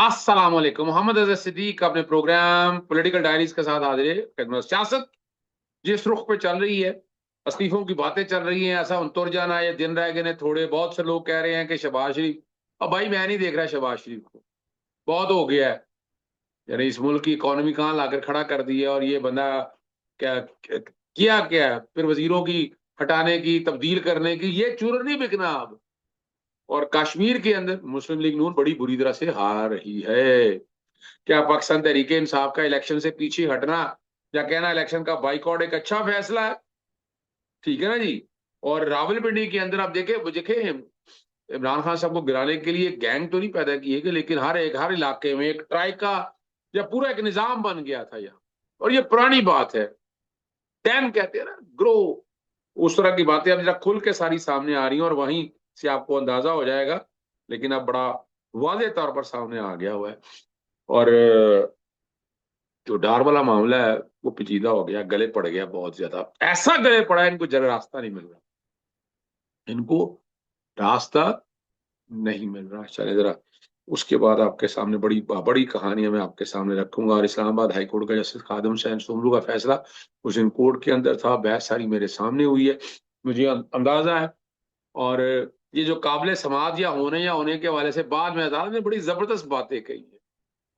अस्सलाम वालेकुम। मोहम्मद अजहर सिद्दीक अपने प्रोग्राम पॉलिटिकल डायरीज के साथ हाजिर है। खिदमत। सियासत जिस रुख पे चल रही है, तस्लीफों की बातें चल रही हैं, ऐसा तुर जाना, ये दिन रह गए ने थोड़े। बहुत से लोग कह रहे हैं कि शहबाज शरीफ, अब भाई मैं नहीं देख रहा शहबाज शरीफ को, बहुत हो गया है। यानी इस मुल्क की इकोनॉमी कहाँ लाकर खड़ा कर दी है, और ये बंदा क्या किया क्या है? फिर वजीरों की हटाने की, तब्दील करने की, ये चूर नहीं बिकना अब। और कश्मीर के अंदर मुस्लिम लीग नून बड़ी बुरी तरह से हार रही है। क्या पाकिस्तान तहरीके इंसाफ का इलेक्शन से पीछे हटना या कहना इलेक्शन का बाइकआउट एक अच्छा फैसला है? ठीक है ना जी। और रावलपिंडी के अंदर आप देखे देखे इमरान खान साहब को गिराने के लिए गैंग तो नहीं पैदा की है कि, लेकिन हर इलाके में एक ट्राई का या पूरा एक निजाम बन गया था यहाँ। और ये पुरानी बात है, टेन कहते हैं ना, ग्रो। उस तरह की बातें अब जरा खुल के सारी सामने आ रही हैं, और वहीं से आपको अंदाजा हो जाएगा। लेकिन अब बड़ा वाजे तौर पर सामने आ गया हुआ है। और जो डार वाला मामला है वो पेचीदा हो गया, गले पड़ गया बहुत ज्यादा। ऐसा गले पड़ा है, इनको जरा रास्ता नहीं मिल रहा, इनको रास्ता नहीं मिल रहा। चले जरा उसके बाद आपके सामने बड़ी बड़ी कहानियां मैं आपके सामने रखूंगा। और इस्लामाबाद हाई कोर्ट का जस्टिस खादिम हुसैन सोमरू का फैसला उस दिन कोर्ट के अंदर था, बहस सारी मेरे सामने हुई है, मुझे अंदाजा है। और ये जो काबिल समाज या होने के हवाले से बाद में अदालत ने बड़ी जबरदस्त बातें कही है।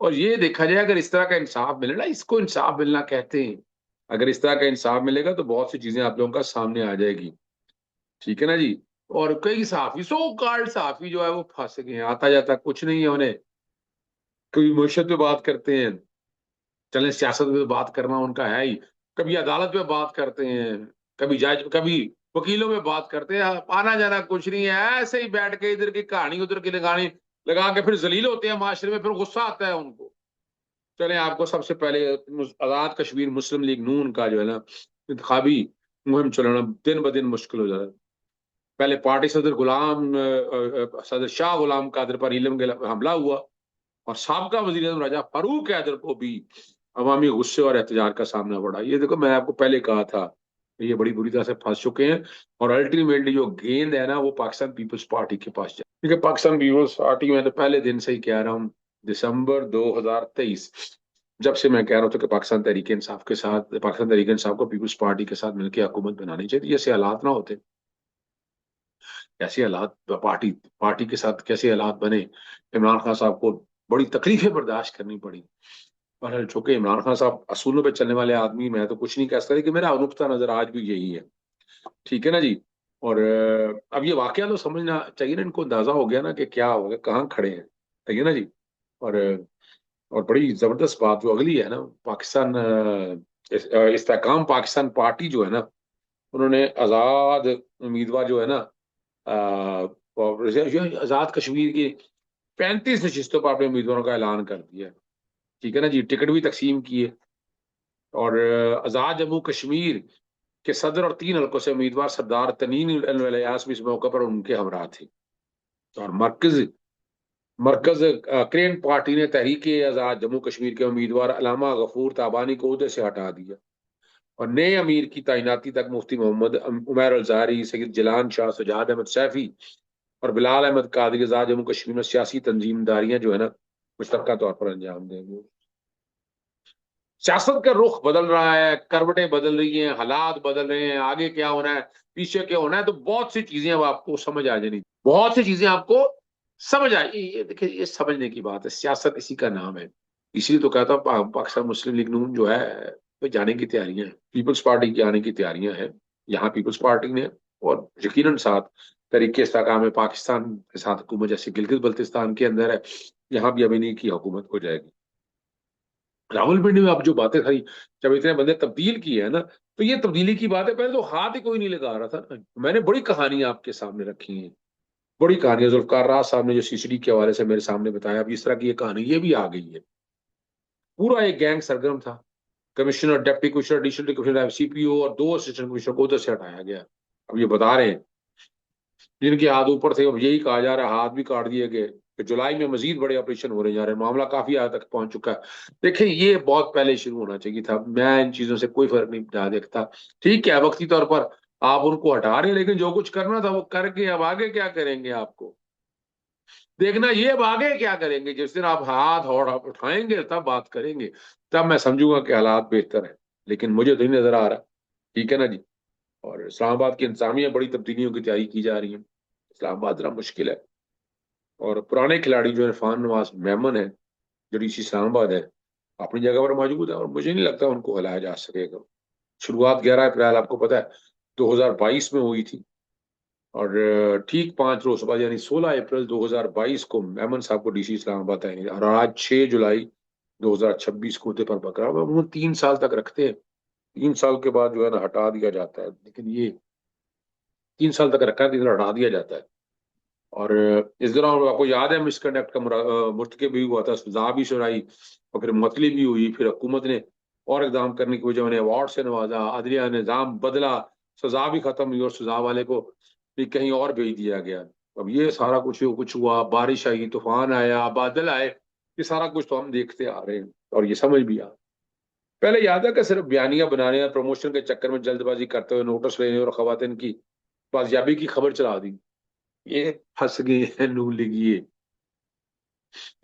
और ये देखा जाए, अगर इस तरह का इंसाफ मिले ना, इसको इंसाफ मिलना कहते हैं। अगर इस तरह का इंसाफ मिलेगा तो बहुत सी चीजें आप लोगों का सामने आ जाएगी। ठीक है ना जी। और कई सहाफी, सो कॉल्ड सहाफी जो है वो फंस गए हैं, आता जाता कुछ नहीं है उन्हें। कभी मुर्शद पे बात करते हैं, चले सियासत पे बात करना उनका है ही। कभी अदालत पे बात करते हैं, कभी जज, कभी वकीलों में बात करते हैं। आना जाना कुछ नहीं है, ऐसे ही बैठ के इधर की कहानी उधर की लगानी लगा के फिर जलील होते हैं माशरे में, फिर गुस्सा आता है उनको। चले आपको सबसे पहले आजाद कश्मीर मुस्लिम लीग नून का जो है ना इंतखाबी मुहिम चलाना दिन ब दिन मुश्किल हो जा रहा है। पहले पार्टी सदर सदर शाह गुलाम कादर पर इलम का हमला हुआ, और साबका वजीर आजम राजा फारूक कैदर को भी अवामी गुस्से और एहतजाज का सामना पड़ा। ये देखो, मैं आपको पहले कहा था, ये बड़ी बुरी तरह से फंस चुके हैं। और अल्टीमेटली जो गेंद है ना वो पाकिस्तान पीपल्स पार्टी के पास जाए, क्योंकि पाकिस्तान पीपल्स पार्टी में तो पहले दिन से ही कह रहा हूँ, दिसंबर 2023 जब से मैं कह रहा था कि पाकिस्तान तहरीक इंसाफ को पीपल्स पार्टी के साथ मिलकर हुकूमत बनानी चाहिए, ऐसे हालात ना होते। कैसे हालात पार्टी पार्टी के साथ कैसे हालात बने, इमरान खान साहब को बड़ी तकलीफें बर्दाश्त करनी पड़ी। पर चूंकि इमरान खान साहब असूलों पे चलने वाले आदमी, मैं तो कुछ नहीं कह सकता, लेकिन मेरा नुक्ता नजर आज भी यही है। ठीक है ना जी। और अब ये वाकया तो समझना चाहिए ना, इनको अंदाजा हो गया ना कि क्या हो गया, कहाँ खड़े हैं। ठीक है ना जी। और और बड़ी जबरदस्त बात जो अगली है ना, पाकिस्तान इस्तेकाम पाकिस्तान पार्टी जो है ना, उन्होंने आजाद उम्मीदवार जो है ना, और आजाद कश्मीर की 35 नशिस्तों पर अपने उम्मीदवारों का ऐलान कर दिया। ठीक है ना जी, टिकट भी तकसीम किए। और आजाद जम्मू कश्मीर के सदर और 3 हल्कों से उम्मीदवार सरदार तनीन इल्यास भी इस मौके पर उनके हमरा थे। और मरकज मरकज क्रेन पार्टी ने तहरीक आजाद जम्मू कश्मीर के उम्मीदवार अलामा गफूर ताबानी को उहदे से हटा दिया, और नए अमीर की तैनाती तक मुफ्ती मोहम्मद उमैर अलजारी, सैयद जिलान शाह, सजाद अहमद सैफी और बिलाल अहमद कादरी आजाद जम्मू कश्मीर में सियासी तंजीमदारियां जो है ना मुश्तरका तौर पर अंजाम देंगे। सियासत का रुख बदल रहा है, करवटें बदल रही हैं, हालात बदल रहे हैं, आगे क्या होना है, पीछे क्या होना है, तो बहुत सी चीजें अब आपको समझ आ जानी, बहुत सी चीजें आपको समझ आए। ये देखिए, ये समझने की बात है, सियासत इसी का नाम है। इसीलिए तो कहता हूं पाकिस्तान मुस्लिम लीग नून जो है वो जाने की तैयारियां हैं, पीपल्स पार्टी की आने की तैयारियां हैं। यहाँ पीपल्स पार्टी ने, और यकीनन साथ तरीके इस्तेकाम में पाकिस्तान के साथ हुकूमत, जैसे गिलगित बल्तिस्तान के अंदर है, यहाँ भी अमीनी की हुकूमत हो जाएगी। रावलपिंडी में अब जो बातें थी, जब इतने बंदे तब्दील किए हैं ना, तो ये तब्दीली की बात है, पहले तो हाथ ही कोई नहीं लगा रहा था ना। मैंने बड़ी कहानियां आपके सामने रखी हैं, बड़ी कहानियां। जुल्फकार राज साहब ने जो सीसीडी के हवाले से मेरे सामने बताया, अब इस तरह की ये कहानी ये भी आ गई है। पूरा एक गैंग सरगर्म था। Commissioner, deputy commissioner, additional commissioner, CPO और 2 असिस्टेंट कमिश्नर को उधर से हटाया गया। अब ये बता रहे हैं जिनके हाथ ऊपर थे, अब यही कहा जा रहा है हाथ भी काट दिए गए, कि जुलाई में मजीद बड़े ऑपरेशन होने जा रहे हैं, मामला काफी हद तक पहुंच चुका है। देखिए, ये बहुत पहले शुरू होना चाहिए था, मैं इन चीजों से कोई फर्क नहीं डाल देखता। ठीक है, वक्ती तौर पर आप उनको हटा रहे हैं, लेकिन जो कुछ करना था वो करके अब आगे क्या करेंगे आपको? देखना ये अब आगे क्या करेंगे। जिस दिन आप हाथ और आप उठाएंगे तब बात करेंगे, तब मैं समझूंगा कि हालात बेहतर है। लेकिन मुझे तो नहीं नजर आ रहा। ठीक है ना जी। और इस्लामाबाद की इंतजामिया बड़ी तब्दीलियों की तैयारी की जा रही है। इस्लामाबाद जरा मुश्किल है। और पुराने खिलाड़ी जो इरफान नवाज मेमन है, जो डीसी इस्लामाबाद है, अपनी जगह पर मौजूद है और मुझे नहीं लगता उनको हिलाया जा सकेगा। शुरुआत 11 अप्रैल आपको पता है 2022 में हुई थी। और ठीक 5 रोज बाद यानी 16 अप्रैल 2022 को मेमन साहब को डीसी इस्लामाबाद आएंगे और आज 6 जुलाई 2026 को पर पकड़ा हुआ। वो 3 साल तक रखते हैं। 3 साल के बाद जो है ना हटा दिया जाता है। लेकिन ये 3 साल तक रखा है, 3 साल हटा दिया जाता है। और इस दौरान आपको याद है मिसकंडक्ट का मुर्तकब भी हुआ था, सजा भी सुनाई और फिर मुअत्तली भी हुई। फिर हुकूमत ने और इकदाम करने की वजह उन्हें अवार्ड से नवाजा, अदलिया निजाम बदला, सजा भी खत्म हुई और सजा वाले को भी कहीं और भेज दिया गया। अब ये सारा कुछ हुआ, बारिश आई, तूफान आया, बादल आए, ये सारा कुछ तो हम देखते आ रहे हैं और ये समझ भी आ। पहले याद है कि सिर्फ बयानियां बनाने और प्रमोशन के चक्कर में जल्दबाजी करते हुए नोटिस लेने और खवातीन की बाजियाबी की खबर चला दी। ये फंस गए हैं नून लीग। ये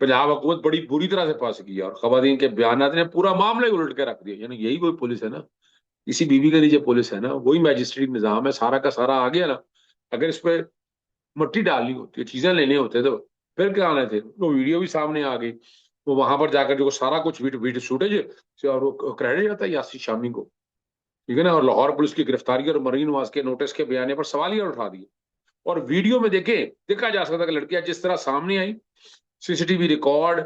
पंजाब हुकूमत बड़ी बुरी तरह से फंस गई है और खवातीन के बयानात ने पूरा मामला ही उलट के रख दिया। यानी यही कोई पुलिस है ना, इसी बीवी के नीचे पुलिस है ना, वही मैजिस्ट्रेट निजाम है, सारा का सारा आ गया ना। अगर इस पे मट्टी डालनी होती है, चीजें लेने होते तो फिर क्या आने थे। वो वीडियो भी सामने आ गई। वो वहां पर जाकर जो सारा कुछ वीडियो फुटेज से और वो क्रेडिट जाता है यासी शामी को। ठीक है ना। और लाहौर पुलिस की गिरफ्तारी और मरीन नवाज के नोटिस के बयाने पर सवालिया उठा दिए। और वीडियो में देखे देखा जा सकता है कि लड़कियां जिस तरह सामने आई, सीसीटीवी रिकॉर्ड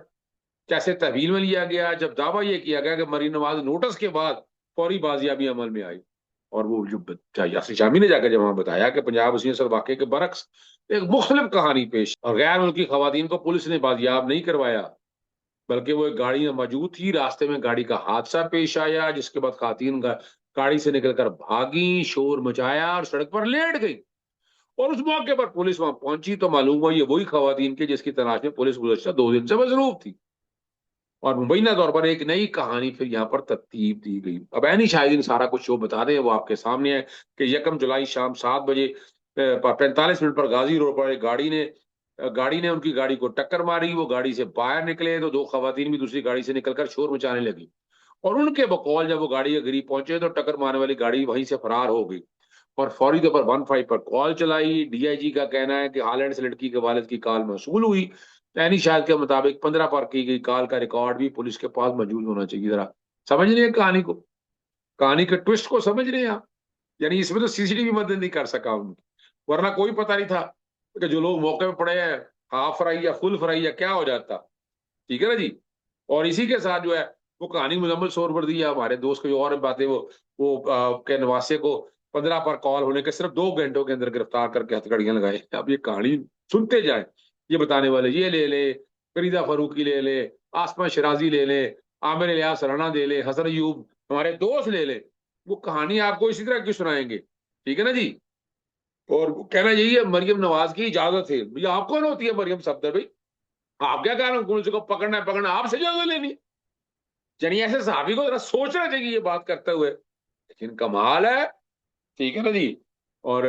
कैसे तहवील में लिया गया, जब दावा यह किया गया कि मरीन नवाज नोटिस के बाद फौरी बाजियाबी अमल में आई। और वो जो यासिर शामी ने जाकर जब वहां बताया कि पंजाब हुसैन सर वाकई के बरक्स एक मुख्तलिफ कहानी पेश और गैर मुल्की खवातीन को पुलिस ने बाजियाब नहीं करवाया, बल्कि वो एक गाड़ी में मौजूद थी। रास्ते में गाड़ी का हादसा पेश आया जिसके बाद खातून गाड़ी से निकलकर भागी, शोर मचाया और सड़क पर लेट गई। और उस मौके पर पुलिस वहां पहुंची तो मालूम हुआ ये वही खवातीन के जिसकी तलाश में पुलिस गुज़श्ता 2 दिन से मसरूफ थी। और मुबैना तौर पर एक नई कहानी फिर यहाँ पर तरतीब दी गई। अब ऐनी शायद सारा कुछ जो बता दें वो आपके सामने है कि 1 जुलाई शाम 7 बजे 45 मिनट पर गाजी रोड पर एक गाड़ी ने उनकी गाड़ी को टक्कर मारी। वो गाड़ी से बाहर निकले तो 2 खवातीन भी दूसरी गाड़ी से निकलकर शोर मचाने लगी। और उनके बकौल जब वो गाड़ी के करीब पहुंचे तो टक्कर मारने वाली गाड़ी वहीं से फरार हो गई। और फौरी तौर पर 15 पर कॉल चलाई। डीआईजी का कहना है कि हालैंड से लड़की के वालिद की कॉल मौसूल हुई। ऐनी शायद के मुताबिक 15 पर की गई कॉल का रिकॉर्ड भी पुलिस के पास मौजूद होना चाहिए। जरा समझ रहे हैं कहानी को, कहानी के ट्विस्ट को समझ रहे हैं आप। यानी इसमें तो सीसीटीवी मदद नहीं कर सका उनकी, वरना कोई पता नहीं था कि जो लोग मौके पे पड़े हैं हाफ फ्राई या फुल फ्राई या क्या हो जाता। ठीक है ना जी। और इसी के साथ जो है वो कहानी मुकम्मल शोर पर दी है। हमारे दोस्त को और बातें के नवासे को 15 पर कॉल होने के सिर्फ 2 घंटों के अंदर गिरफ्तार करके हथकड़ियां लगाए। अब ये कहानी सुनते जाए, ये बताने वाले ये ले ले, फरीदा फरूकी ले ले, आसमा शराजी ले ले, आमिर इलियास राणा ले ले, हसन अयूब हमारे दोस्त ले ले, वो कहानी आपको इसी तरह की सुनाएंगे। ठीक है ना जी। और कहना यही है मरियम नवाज की इजाजत है। भैया आप कौन होती है मरियम सफदर भाई? आप क्या कह रहे हो पुलिस को पकड़ना है पकड़ना, आपसे इजाजत लेनी है? यानी ऐसे साहबी को जरा सोचना चाहिए ये बात करते हुए। लेकिन कमाल है। ठीक है ना जी। और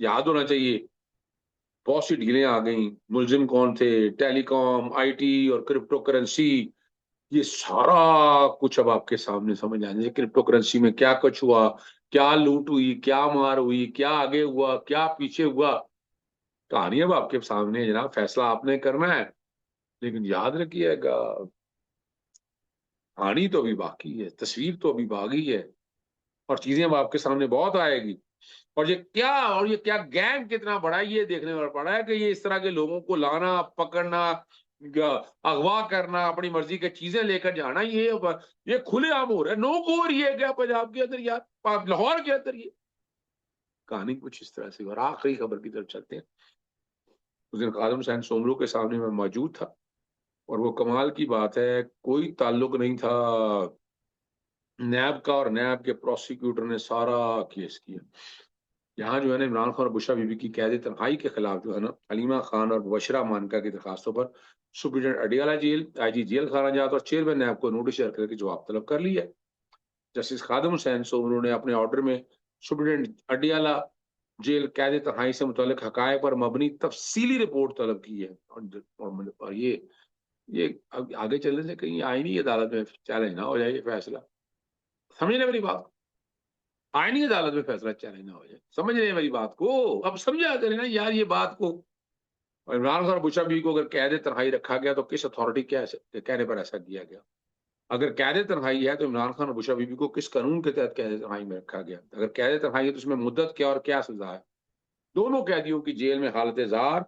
याद होना चाहिए बहुत सी डीलें आ गई। मुलजिम कौन थे, टेलीकॉम, आईटी और क्रिप्टो करेंसी, ये सारा कुछ अब आपके सामने समझ आने से क्रिप्टो करेंसी में क्या कुछ हुआ, क्या लूट हुई, क्या मार हुई, क्या आगे हुआ, क्या पीछे हुआ। कहानी अब आपके सामने है जनाब, फैसला आपने करना है। लेकिन याद रखिएगा कहानी तो अभी बाकी है, तस्वीर तो अभी बाकी है और चीजें अब आपके सामने बहुत आएगी। और ये क्या गैंग कितना बड़ा है ये देखने में पड़ा है कि ये इस तरह के लोगों को लाना, पकड़ना, अगवा करना, अपनी मर्जी की चीजें लेकर जाना, ये खुलेआम हो रहा है। नो गो रही है क्या पंजाब के अंदर यार, लाहौर के अंदर? ये कहानी कुछ इस तरह से। और आखिरी खबर की तरफ चलते हैं। उस दिन खादम हुसैन सोमरू के सामने मैं मौजूद था और वो कमाल की बात है, कोई ताल्लुक नहीं था नैब का, और नैब के प्रोसिक्यूटर ने सारा केस किया। यहाँ जो है ना इमरान खान और बुशरा बीबी की कैद तन्हाई के खिलाफ जो है ना हलीमा खान और बशरा मानका की दरखास्तों पर superintendent Adiala jail, IG jail खाना जात और चेयरमैन नैब को नोटिस जारी करके जवाब तलब कर लिया है। जस्टिस खादम हुसैन सोमरू ने अपने ऑर्डर में सुप्रीटेंडेंट अडियाला जेल कैद तन्हाई से मुतल्लिक हकायक पर मबनी तफसीली रिपोर्ट तलब की है। और ये आगे चलने से कहीं आईनी अदालत में चैलेंज ना हो जाए ये फैसला। समझ रहे मेरी बात? आईनी अदालत में फैसला चैलेंज ना हो जाए। समझ रहे हैं मेरी बात को? अब समझा करें ना यार ये बात को। और इमरान खान और बुशरा बीबी को अगर कैद तन्हाई रखा गया तो किस अथॉरिटी के कहने पर ऐसा किया गया? अगर कैद तन्हाई है तो इमरान खान और बुशरा बीबी को किस कानून के तहत कैद तन्हाई में रखा गया? अगर कैद तन्हाई है तो उसमें मुद्दत क्या और क्या सजा है? दोनों कैदियों की जेल में हालत जार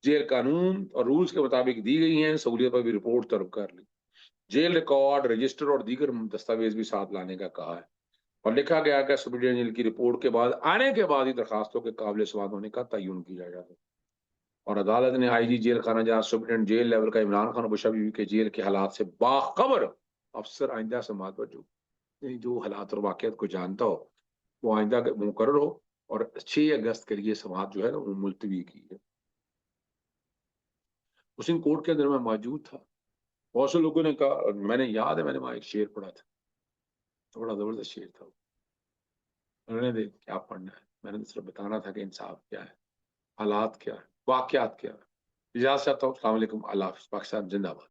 जेल कानून और रूल्स के मुताबिक दी गई हैं। सहूलियत पर भी रिपोर्ट तलब कर ली। जेल रिकॉर्ड, रजिस्टर और दीगर दस्तावेज भी साथ लाने का कहा है। और लिखा गया कि सुप्रीडेंट जेल की रिपोर्ट के बाद आने के बाद ही दरखास्तों के काबिल समात होने का तयन किया जाएगा। और अदालत ने आईजी जेल खाना जहां सुप्रीडेंट जेल लेवल का इमरान खान और बुशरा बीबी के जेल के हालात से बाखबर अफसर आइंदा समात पर जो हालात और वाकयात को जानता हो वो आइंदा मुकर्रर हो। और 6 अगस्त के लिए समात जो है ना वो मुलतवी की है। उस दिन कोर्ट के अंदर मैं मौजूद था। बहुत से लोगों ने कहा, और मैंने याद है मैंने वहां एक शेर पढ़ा था, बड़ा जबरदस्त शेर था। उन्होंने देख क्या पढ़ना है, मैंने तो सिर्फ बताना था कि इंसाफ क्या है, हालात क्या है, वाकयात क्या है। इजाजत चाहता हूँ। अस्सलाम वालेकुम, अल्लाह हाफ़िज़, पाकिस्तान जिंदाबाद।